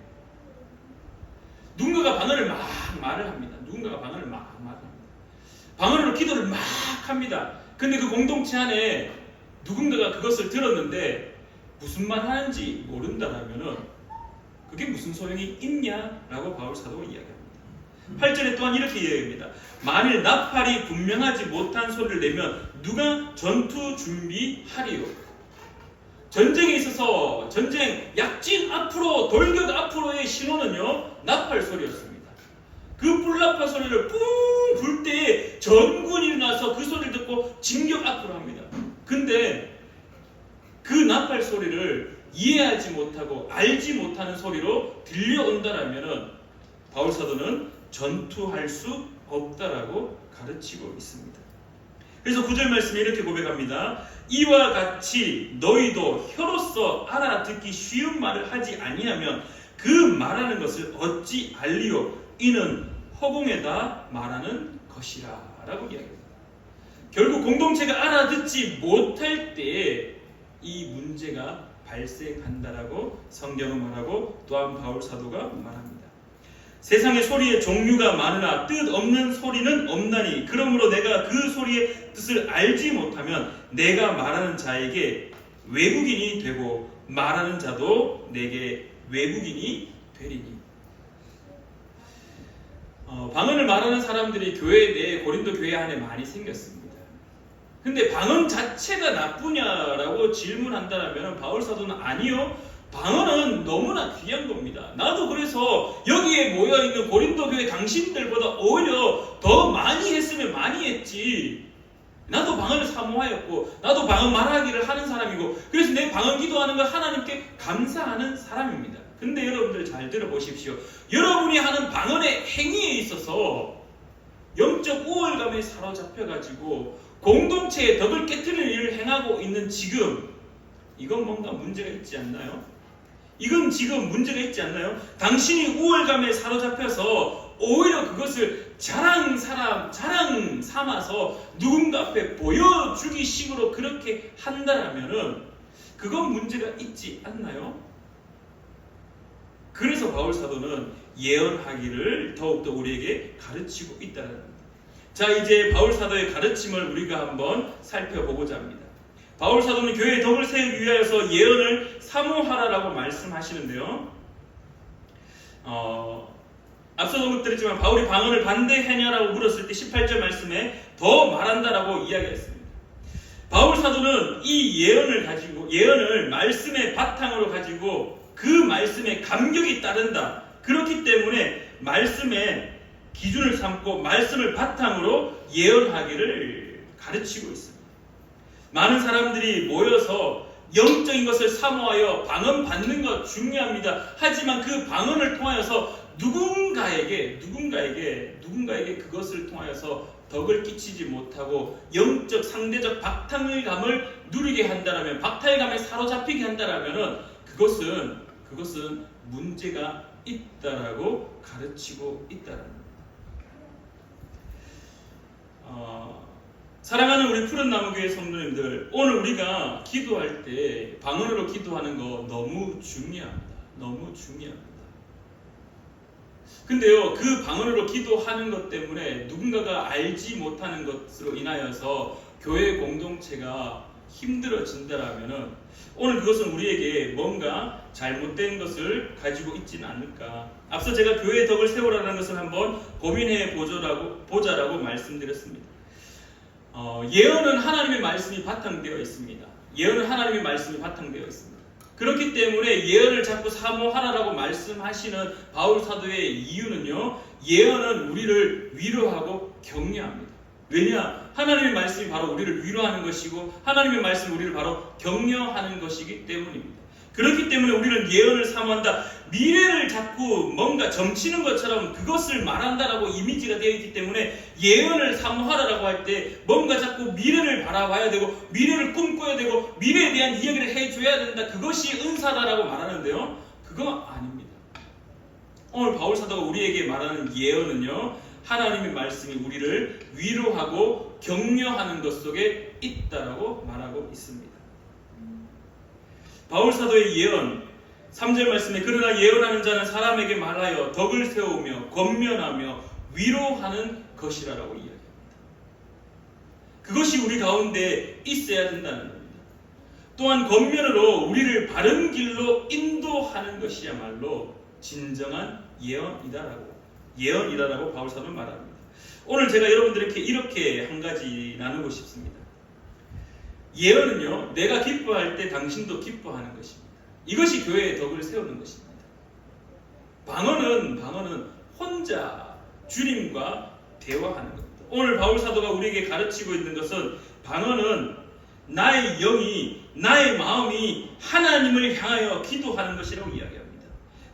누군가가 방언을 막 말을 합니다. 누군가가 방언을 막 말합니다. 방언으로 기도를 막 합니다. 근데 그 공동체 안에 누군가가 그것을 들었는데 무슨 말 하는지 모른다라면은 그게 무슨 소용이 있냐라고 바울 사도가 이야기합니다. 8절에 또한 이렇게 이야기합니다. 만일 나팔이 분명하지 못한 소리를 내면 누가 전투 준비하리요. 전쟁에 있어서 전쟁 약진 앞으로 돌격 앞으로의 신호는요 나팔 소리였습니다. 그 불나팔 소리를 뿡 불 때 전군이 일어나서 그 소리를 듣고 진격 앞으로 합니다. 근데 그 나팔 소리를 이해하지 못하고 알지 못하는 소리로 들려온다라면은 바울 사도는 전투할 수 없다라고 가르치고 있습니다. 그래서 9절 말씀에 이렇게 고백합니다. 이와 같이 너희도 혀로서 알아듣기 쉬운 말을 하지 아니하면 그 말하는 것을 어찌 알리요? 이는 허공에다 말하는 것이라 라고 이야기합니다. 결국 공동체가 알아듣지 못할 때에 이 문제가 발생한다라고 성경은 말하고 또한 바울 사도가 말합니다. 세상의 소리의 종류가 많으나 뜻 없는 소리는 없나니 그러므로 내가 그 소리의 뜻을 알지 못하면 내가 말하는 자에게 외국인이 되고 말하는 자도 내게 외국인이 되리니. 방언을 말하는 사람들이 교회 내에 고린도 교회 안에 많이 생겼습니다. 근데 방언 자체가 나쁘냐라고 질문한다면 바울 사도는 아니요. 방언은 너무나 귀한 겁니다. 나도 그래서 여기에 모여있는 고린도 교회 당신들보다 오히려 더 많이 했으면 많이 했지. 나도 방언을 사모하였고 나도 방언 말하기를 하는 사람이고 그래서 내 방언 기도하는 걸 하나님께 감사하는 사람입니다. 근데 여러분들 잘 들어보십시오. 여러분이 하는 방언의 행위에 있어서 영적 우월감에 사로잡혀가지고 공동체의 덕을 깨트리는 일을 행하고 있는 지금 이건 뭔가 문제가 있지 않나요? 이건 지금 문제가 있지 않나요? 당신이 우월감에 사로잡혀서 오히려 그것을 자랑 삼아서 누군가 앞에 보여주기 식으로 그렇게 한다라면은 그건 문제가 있지 않나요? 그래서 바울 사도는 예언하기를 더욱더 우리에게 가르치고 있다는 겁니다. 자, 이제 바울 사도의 가르침을 우리가 한번 살펴보고자 합니다. 바울 사도는 교회의 덕을 세우기 위하여서 예언을 사모하라라고 말씀하시는데요. 앞서도 언급드렸지만 바울이 방언을 반대하냐라고 물었을 때 18절 말씀에 더 말한다라고 이야기했습니다. 바울 사도는 이 예언을 말씀의 바탕으로 가지고 그 말씀에 감격이 따른다. 그렇기 때문에 말씀의 기준을 삼고 말씀을 바탕으로 예언하기를 가르치고 있습니다. 많은 사람들이 모여서 영적인 것을 사모하여 방언 받는 것 중요합니다. 하지만 그 방언을 통하여서 누군가에게 그것을 통하여서 덕을 끼치지 못하고 영적 상대적 박탈감을 누리게 한다라면, 박탈감에 사로잡히게 한다라면은 그것은 문제가 있다라고 가르치고 있다라는 겁니다. 사랑하는 우리 푸른 나무교회 성도님들, 오늘 우리가 기도할 때 방언으로 기도하는 거 너무 중요합니다. 너무 중요합니다. 근데요, 그 방언으로 기도하는 것 때문에 누군가가 알지 못하는 것으로 인하여서 교회 공동체가 힘들어진다라면은 오늘 그것은 우리에게 뭔가 잘못된 것을 가지고 있지는 않을까. 앞서 제가 교회의 덕을 세우라는 것을 한번 고민해 보자라고 말씀드렸습니다. 예언은 하나님의 말씀이 바탕되어 있습니다. 예언은 하나님의 말씀이 바탕되어 있습니다. 그렇기 때문에 예언을 자꾸 사모하라라고 말씀하시는 바울 사도의 이유는요, 예언은 우리를 위로하고 격려합니다. 왜냐? 하나님의 말씀이 바로 우리를 위로하는 것이고 하나님의 말씀이 우리를 바로 격려하는 것이기 때문입니다. 그렇기 때문에 우리는 예언을 사모한다. 미래를 자꾸 뭔가 점치는 것처럼 그것을 말한다라고 이미지가 되어 있기 때문에 예언을 사모하라라고 할 때 뭔가 자꾸 미래를 바라봐야 되고 미래를 꿈꿔야 되고 미래에 대한 이야기를 해줘야 된다. 그것이 은사다라고 말하는데요, 그거 아닙니다. 오늘 바울 사도가 우리에게 말하는 예언은요, 하나님의 말씀이 우리를 위로하고 격려하는 것 속에 있다라고 말하고 있습니다. 바울 사도의 예언 3절 말씀에 그러나 예언하는 자는 사람에게 말하여 덕을 세우며 권면하며 위로하는 것이라고 이야기합니다. 그것이 우리 가운데 있어야 된다는 겁니다. 또한 권면으로 우리를 바른 길로 인도하는 것이야말로 진정한 예언이다라고 바울 사도는 말합니다. 오늘 제가 여러분들에게 이렇게 한 가지 나누고 싶습니다. 예언은요, 내가 기뻐할 때 당신도 기뻐하는 것입니다. 이것이 교회의 덕을 세우는 것입니다. 방언은 혼자 주님과 대화하는 겁니다. 오늘 바울 사도가 우리에게 가르치고 있는 것은 방언은 나의 영이, 나의 마음이 하나님을 향하여 기도하는 것이라고 이야기합니다.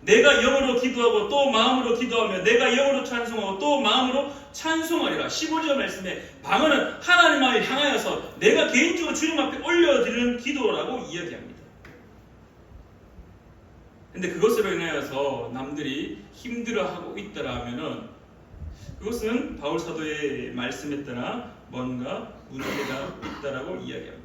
내가 영으로 기도하고 또 마음으로 기도하며 내가 영으로 찬송하고 또 마음으로 찬송하리라. 15절 말씀에 방언은 하나님을 향하여서 내가 개인적으로 주님 앞에 올려드리는 기도라고 이야기합니다. 근데 그것으로 인하여서 남들이 힘들어하고 있다라면은 그것은 바울 사도의 말씀에 따라 뭔가 문제가 있다라고 이야기합니다.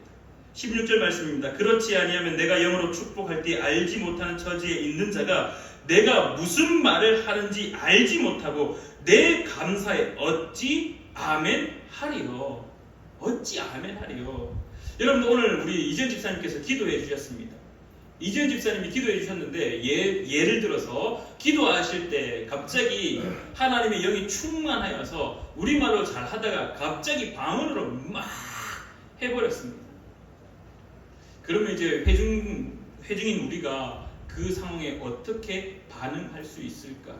16절 말씀입니다. 그렇지 아니하면 내가 영으로 축복할 때 알지 못하는 처지에 있는 자가 내가 무슨 말을 하는지 알지 못하고 내 감사에 어찌 아멘 하리요. 어찌 아멘 하리요. 여러분들 오늘 우리 이재현 집사님께서 기도해 주셨습니다. 이재현 집사님이 기도해 주셨는데 예를 들어서 기도하실 때 갑자기 하나님의 영이 충만하여서 우리말로 잘 하다가 갑자기 방언으로 막 해버렸습니다. 그러면 이제 회중인 우리가 그 상황에 어떻게 반응할 수 있을까?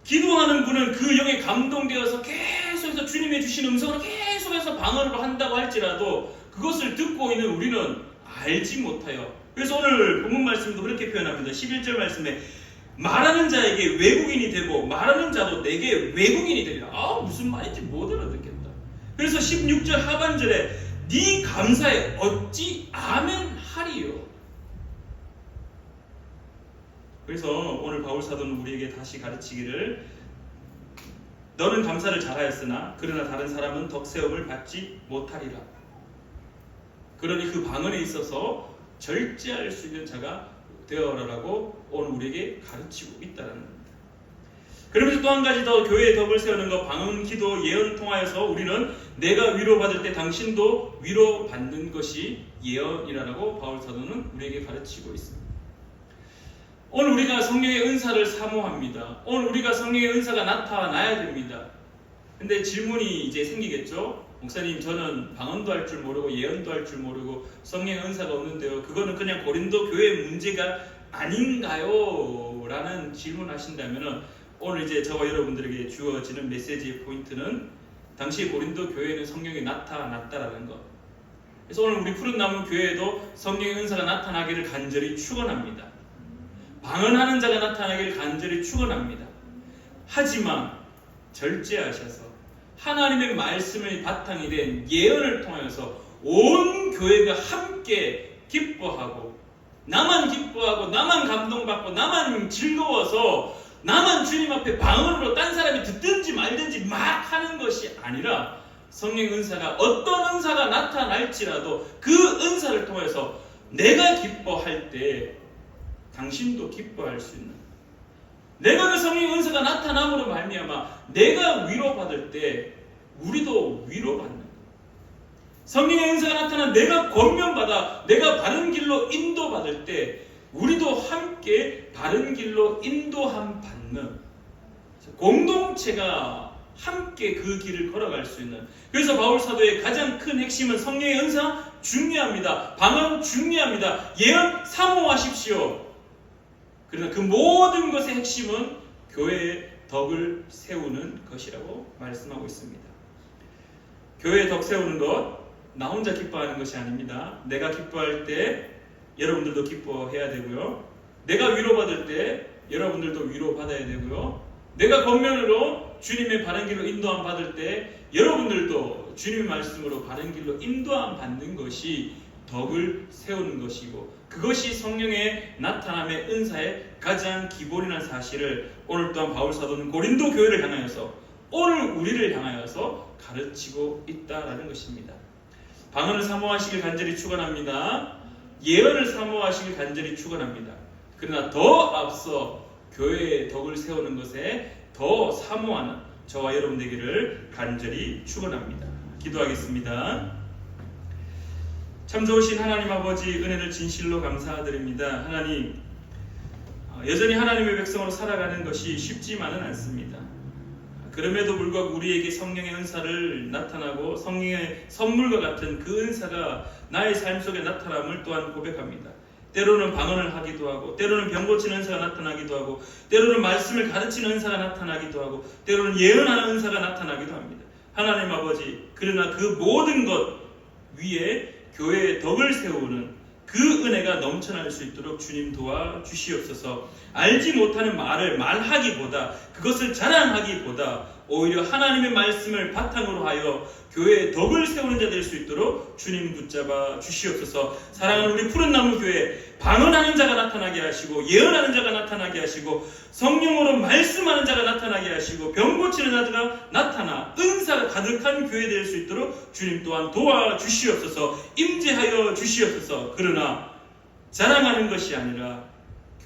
기도하는 분은 그 영에 감동되어서 계속해서 주님의 주신 음성으로 계속해서 방언으로 한다고 할지라도 그것을 듣고 있는 우리는 알지 못하여. 그래서 오늘 본문 말씀도 그렇게 표현합니다. 11절 말씀에 말하는 자에게 외국인이 되고 말하는 자도 내게 외국인이 되리라. 무슨 말인지 못 알아듣겠다. 그래서 16절 하반절에 네 감사에 어찌 아멘 하리요. 그래서 오늘 바울 사도는 우리에게 다시 가르치기를 너는 감사를 잘하였으나 그러나 다른 사람은 덕세움을 받지 못하리라. 그러니 그 방언에 있어서 절제할 수 있는 자가 되어라라고 오늘 우리에게 가르치고 있다는 겁니다. 그러면서 또 한 가지 더 교회의 덕을 세우는 것, 방언, 기도, 예언 통하여서 우리는 내가 위로받을 때 당신도 위로받는 것이 예언이라고 바울 사도는 우리에게 가르치고 있습니다. 오늘 우리가 성령의 은사를 사모합니다. 오늘 우리가 성령의 은사가 나타나야 됩니다. 근데 질문이 이제 생기겠죠? 목사님, 저는 방언도 할 줄 모르고 예언도 할 줄 모르고 성령의 은사가 없는데요. 그거는 그냥 고린도 교회 문제가 아닌가요? 라는 질문하신다면 오늘 이제 저와 여러분들에게 주어지는 메시지의 포인트는 당시 고린도 교회에는 성령이 나타났다라는 것. 그래서 오늘 우리 푸른 나무 교회에도 성령의 은사가 나타나기를 간절히 축원합니다. 방언하는 자가 나타나기를 간절히 축원합니다. 하지만 절제하셔서 하나님의 말씀의 바탕이 된 예언을 통하여서 온 교회가 함께 기뻐하고, 나만 기뻐하고 나만 감동받고 나만 즐거워서 나만 주님 앞에 방언으로 딴 사람이 듣든지 말든지 막 하는 것이 아니라, 성령 은사가 어떤 은사가 나타날지라도 그 은사를 통해서 내가 기뻐할 때 당신도 기뻐할 수 있는, 내가 그 성령 은사가 나타남으로 말미암아 내가 위로받을 때 우리도 위로받는, 성령의 은사가 나타나 내가 권면받아 내가 바른 길로 인도받을 때 우리도 함께 바른 길로 인도함 받는 공동체가 함께 그 길을 걸어갈 수 있는. 그래서 바울 사도의 가장 큰 핵심은 성령의 은사 중요합니다. 방언 중요합니다. 예언 사모하십시오. 그러나 그 모든 것의 핵심은 교회의 덕을 세우는 것이라고 말씀하고 있습니다. 교회의 덕 세우는 것, 나 혼자 기뻐하는 것이 아닙니다. 내가 기뻐할 때 여러분들도 기뻐해야 되고요. 내가 위로받을 때 여러분들도 위로받아야 되고요. 내가 권면으로 주님의 바른 길로 인도함 받을 때 여러분들도 주님의 말씀으로 바른 길로 인도함 받는 것이 덕을 세우는 것이고, 그것이 성령의 나타남의 은사의 가장 기본이라는 사실을 오늘 또한 바울 사도는 고린도 교회를 향하여서, 오늘 우리를 향하여서 가르치고 있다라는 것입니다. 방언을 사모하시길 간절히 축원합니다. 예언을 사모하시길 간절히 축원합니다. 그러나 더 앞서 교회의 덕을 세우는 것에 더 사모하는 저와 여러분 되기를 간절히 축원합니다. 기도하겠습니다. 참 좋으신 하나님 아버지, 은혜를 진실로 감사드립니다. 하나님, 여전히 하나님의 백성으로 살아가는 것이 쉽지만은 않습니다. 그럼에도 불구하고 우리에게 성령의 은사를 나타나고 성령의 선물과 같은 그 은사가 나의 삶 속에 나타남을 또한 고백합니다. 때로는 방언을 하기도 하고, 때로는 병 고치는 은사가 나타나기도 하고, 때로는 말씀을 가르치는 은사가 나타나기도 하고, 때로는 예언하는 은사가 나타나기도 합니다. 하나님 아버지, 그러나 그 모든 것 위에 교회의 덕을 세우는 그 은혜가 넘쳐날 수 있도록 주님 도와주시옵소서. 알지 못하는 말을 말하기보다, 그것을 자랑하기보다 오히려 하나님의 말씀을 바탕으로 하여 교회의 덕을 세우는 자 될 수 있도록 주님 붙잡아 주시옵소서. 사랑하는 우리 푸른나무 교회, 방언하는 자가 나타나게 하시고, 예언하는 자가 나타나게 하시고, 성령으로 말씀하는 자가 나타나게 하시고, 병 고치는 자가 나타나 은사가 가득한 교회 될 수 있도록 주님 또한 도와주시옵소서. 임재하여 주시옵소서. 그러나 자랑하는 것이 아니라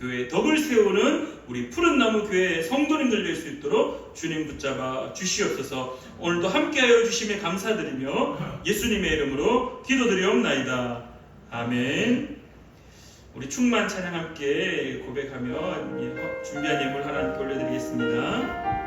교회의 덕을 세우는 우리 푸른나무 교회의 성도님들 될 수 있도록 주님 붙잡아 주시옵소서. 오늘도 함께하여 주심에 감사드리며 예수님의 이름으로 기도드리옵나이다. 아멘. 우리 충만 찬양 함께 고백하며 준비한 예물 하나님께 올려드리겠습니다.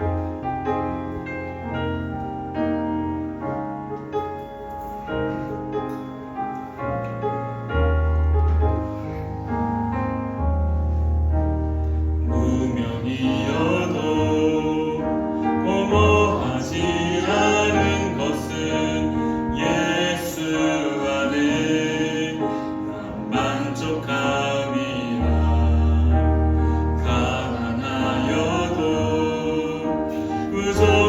주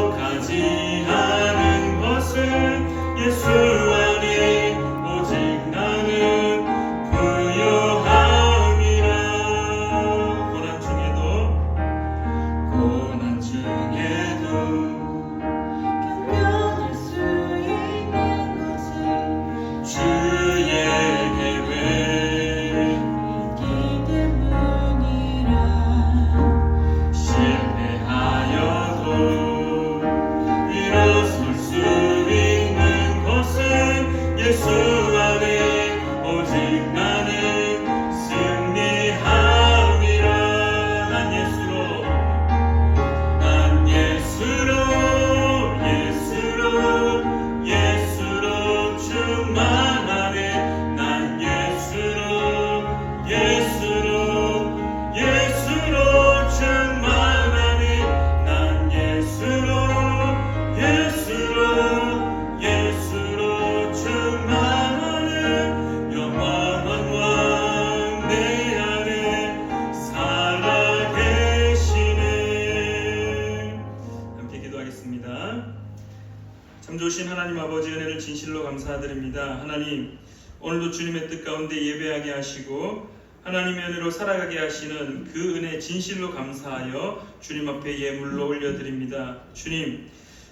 올려드립니다. 하나님, 오늘도 주님의 뜻 가운데 예배하게 하시고 하나님의 은혜로 살아가게 하시는 그 은혜 진실로 감사하여 주님 앞에 예물로 올려드립니다. 주님,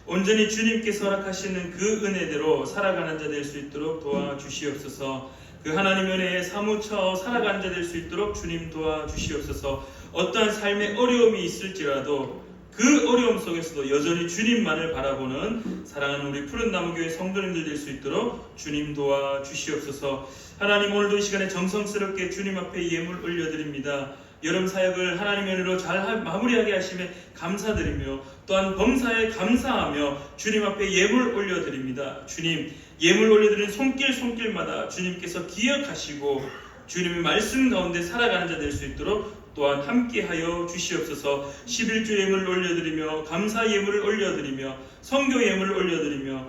온전히 주님께서 허락하시는 그 은혜대로 살아가는 자 될 수 있도록 도와주시옵소서. 그 하나님의 은혜에 사무쳐 살아가는 자 될 수 있도록 주님 도와주시옵소서. 어떠한 삶의 어려움이 있을지라도 그 어려움 속에서도 여전히 주님만을 바라보는 사랑하는 우리 푸른나무교회 성도님들 될 수 있도록 주님 도와주시옵소서. 하나님, 오늘도 이 시간에 정성스럽게 주님 앞에 예물 올려드립니다. 여름 사역을 하나님의 은혜로 잘 마무리하게 하심에 감사드리며 또한 범사에 감사하며 주님 앞에 예물 올려드립니다. 주님, 예물 올려드리는 손길마다 주님께서 기억하시고 주님의 말씀 가운데 살아가는 자 될 수 있도록 또한 함께하여 주시옵소서. 11조 예물을 올려드리며 감사 예물을 올려드리며 성교 예물을 올려드리며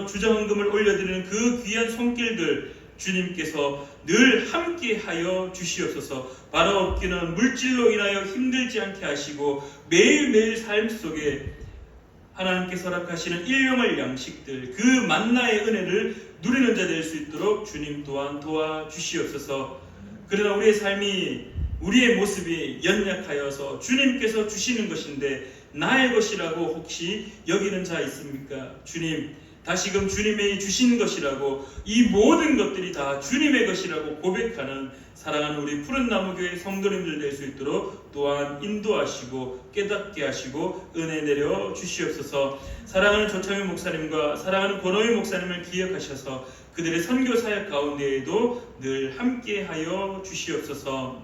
주정헌금을 올려드리는 그 귀한 손길들 주님께서 늘 함께하여 주시옵소서. 바라옵기는 물질로 인하여 힘들지 않게 하시고 매일매일 삶 속에 하나님께서 허락하시는 일용할 양식들, 그 만나의 은혜를 누리는 자 될 수 있도록 주님 또한 도와주시옵소서. 그러나 우리의 삶이, 우리의 모습이 연약하여서 주님께서 주시는 것인데 나의 것이라고 혹시 여기는 자 있습니까? 주님, 다시금 주님의 주신 것이라고, 이 모든 것들이 다 주님의 것이라고 고백하는 사랑하는 우리 푸른나무교회 성도님들 될 수 있도록 또한 인도하시고 깨닫게 하시고 은혜 내려 주시옵소서. 사랑하는 조창현 목사님과 사랑하는 권호희 목사님을 기억하셔서 그들의 선교 사역 가운데에도 늘 함께하여 주시옵소서.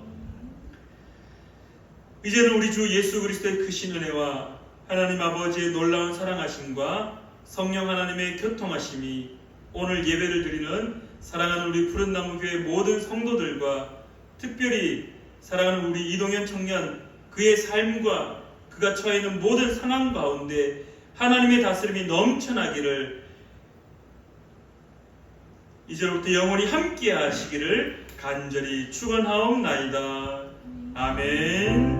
이제는 우리 주 예수 그리스도의 크신 은혜와 하나님 아버지의 놀라운 사랑하심과 성령 하나님의 교통하심이 오늘 예배를 드리는 사랑하는 우리 푸른나무교회 모든 성도들과 특별히 사랑하는 우리 이동현 청년, 그의 삶과 그가 처해 있는 모든 상황 가운데 하나님의 다스림이 넘쳐나기를, 이제부터 영원히 함께 하시기를 간절히 축원하옵나이다. 아멘.